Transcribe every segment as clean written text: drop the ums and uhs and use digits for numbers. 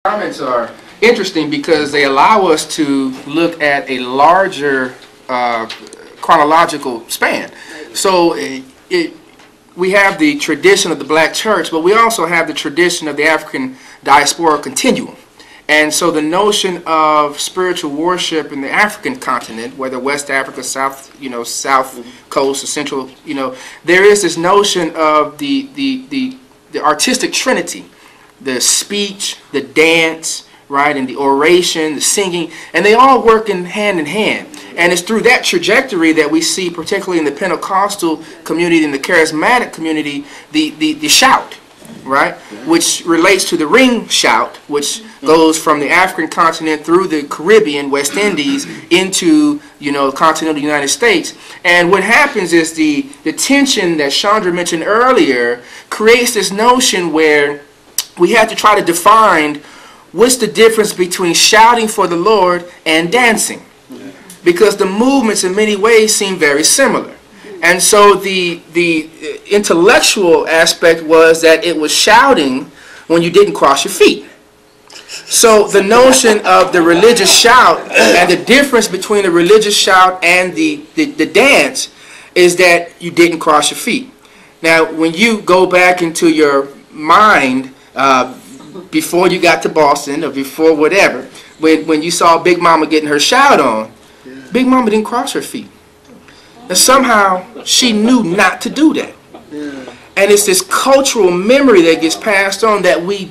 Comments are interesting because they allow us to look at a larger chronological span. So we have the tradition of the black church, but we also have the tradition of the African diaspora continuum. And so the notion of spiritual worship in the African continent, whether West Africa, South Coast, or Central, there is this notion of the artistic trinity. The speech, the dance, right, and the oration, the singing, and they all work hand in hand. And it's through that trajectory that we see, particularly in the Pentecostal community and the charismatic community, the shout, right, which relates to the ring shout, which goes from the African continent through the Caribbean, West Indies, into continental United States. And what happens is the tension that Chandra mentioned earlier creates this notion where we have to try to define what's the difference between shouting for the Lord and dancing, because the movements in many ways seem very similar. And so the intellectual aspect was that it was shouting when you didn't cross your feet. So the notion of the religious shout and the difference between the religious shout and the dance is that you didn't cross your feet. Now when you go back into your mind, before you got to Boston or before whatever, when you saw Big Mama getting her shout on, Big Mama didn't cross her feet. And somehow she knew not to do that. And it's this cultural memory that gets passed on that we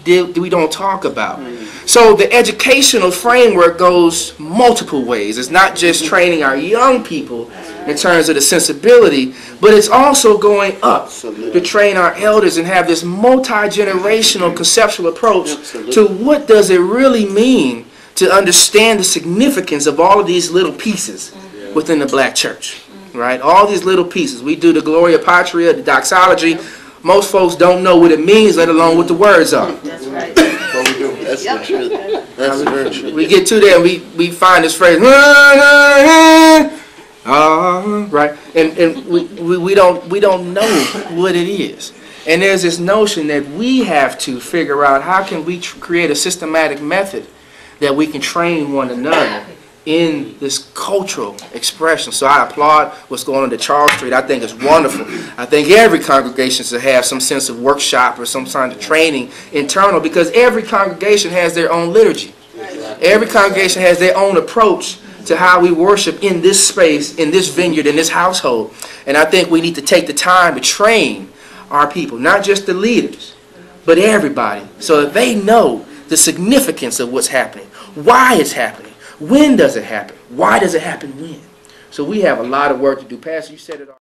don't talk about. So the educational framework goes multiple ways. It's not just training our young people in terms of the sensibility, but it's also going up to train our elders and have this multi-generational conceptual approach to what does it really mean to understand the significance of all of these little pieces within the black church. Right? All these little pieces. We do the Gloria Patria, the doxology. Most folks don't know what it means, let alone what the words are. That's right. Well, we do. That's the truth. That's the very truth. We get to there and we find this phrase, right? And we don't know what it is. And there's this notion that we have to figure out how can we create a systematic method that we can train one another in this cultural expression. So I applaud what's going on at Charles Street. I think it's wonderful. I think every congregation should have some sense of workshop or some kind of training internal, because every congregation has their own liturgy. Every congregation has their own approach to how we worship in this space, in this vineyard, in this household. And I think we need to take the time to train our people, not just the leaders, but everybody, so that they know the significance of what's happening, why it's happening. When does it happen? Why does it happen when? So we have a lot of work to do. Pastor, you said it all.